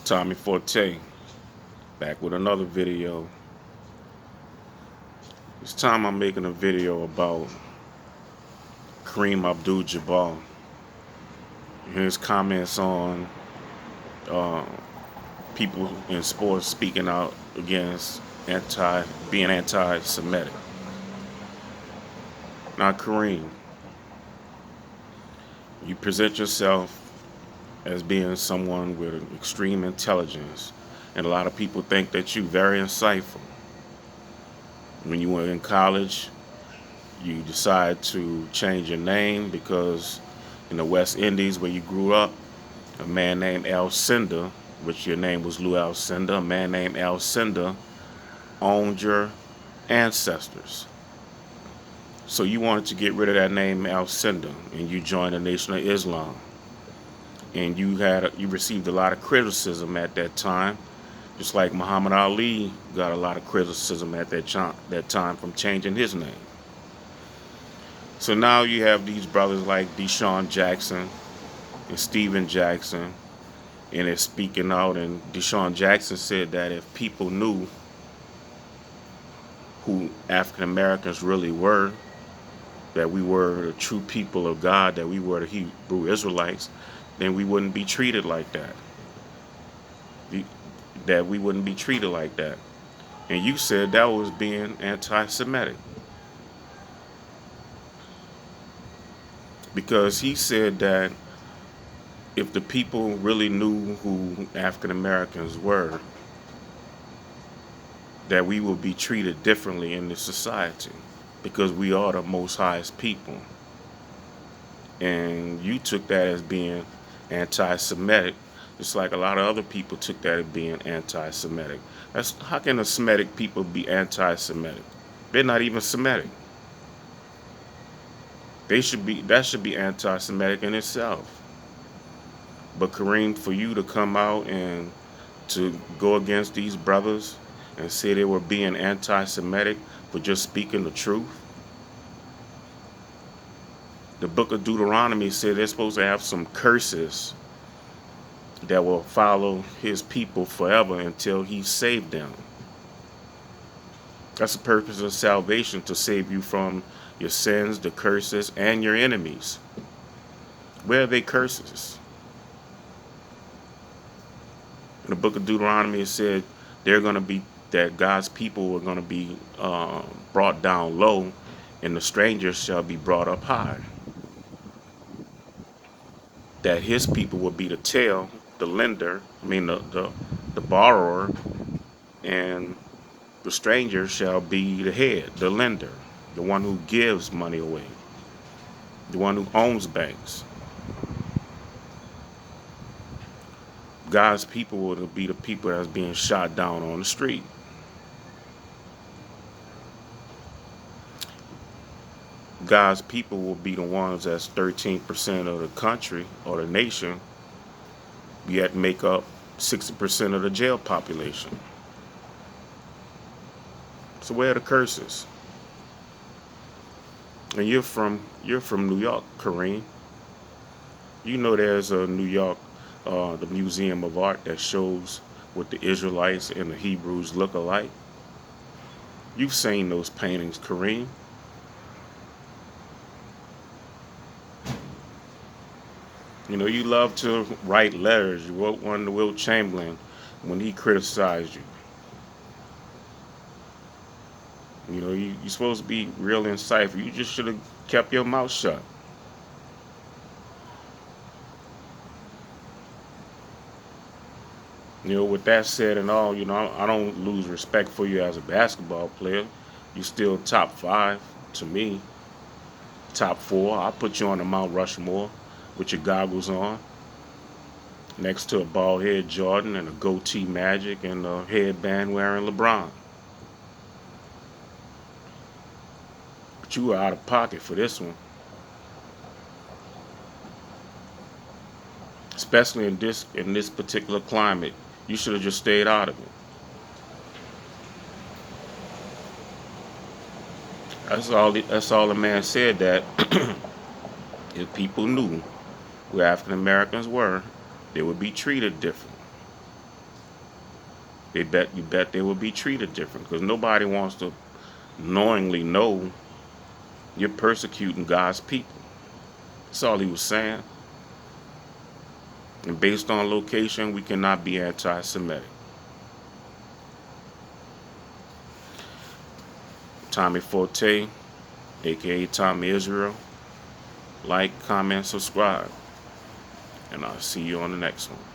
Tommy Forte, back with another video. This time I'm making a video about Kareem Abdul-Jabbar and his comments on uh, people in sports speaking out against being anti-Semitic. Now, Kareem, you present yourself as being someone with extreme intelligence, and a lot of people think that you're very insightful. When you were in college, you decide to change your name because in the West Indies where you grew up, a man named Alcindor, which your name was Lou Alcindor, a man named Alcindor owned your ancestors. So you wanted to get rid of that name Alcindor, and you joined the Nation of Islam. And you received a lot of criticism at that time, just like Muhammad Ali got a lot of criticism at that time from changing his name. So now you have these brothers like Desean Jackson and Steven Jackson, and they're speaking out. And Desean Jackson said that if people knew who African Americans really were, that we were the true people of God, that we were the Hebrew Israelites, then we wouldn't be treated like that. That we wouldn't be treated like that. And you said that was being anti-Semitic. Because he said that if the people really knew who African Americans were, that we would be treated differently in this society, because we are the most highest people. And you took that as being anti-Semitic, just like a lot of other people took that as being anti-Semitic. How can the Semitic people be anti-Semitic? They're not even Semitic. That should be anti-Semitic in itself. But Kareem, for you to come out and to go against these brothers and say they were being anti-Semitic for just speaking the truth. The book of Deuteronomy said they're supposed to have some curses that will follow his people forever until he saved them. That's the purpose of salvation, to save you from your sins, the curses, and your enemies. Where are they curses? In the book of Deuteronomy, it said that God's people were going to be brought down low, and the strangers shall be brought up high. That his people will be the tail, the lender, the borrower, and the stranger shall be the head, the lender, the one who gives money away, the one who owns banks. God's people will be the people that's being shot down on the street. God's people will be the ones that's 13% of the country or the nation, yet make up 60% of the jail population. So where are the curses? And you're from New York, Kareem. You know there's a New York, the Museum of Art that shows what the Israelites and the Hebrews look alike. You've seen those paintings, Kareem. You know, you love to write letters. You wrote one to Will Chamberlain when he criticized you. You know, you're supposed to be real insightful. You just should have kept your mouth shut. You know, with that said and all, you know, I don't lose respect for you as a basketball player. You're still top 5 to me. Top 4. I'll put you on the Mount Rushmore with your goggles on, next to a bald head Jordan and a goatee Magic and a headband wearing LeBron. But you were out of pocket for this one. Especially in this particular climate. You should have just stayed out of it. That's all the man said, that if people knew who African Americans were, they would be treated different. You bet they will be treated different, because nobody wants to knowingly know you're persecuting God's people. That's all he was saying. And based on location, we cannot be anti-Semitic. Tommy Forte, aka Tommy Israel. Like, comment, subscribe. And I'll see you on the next one.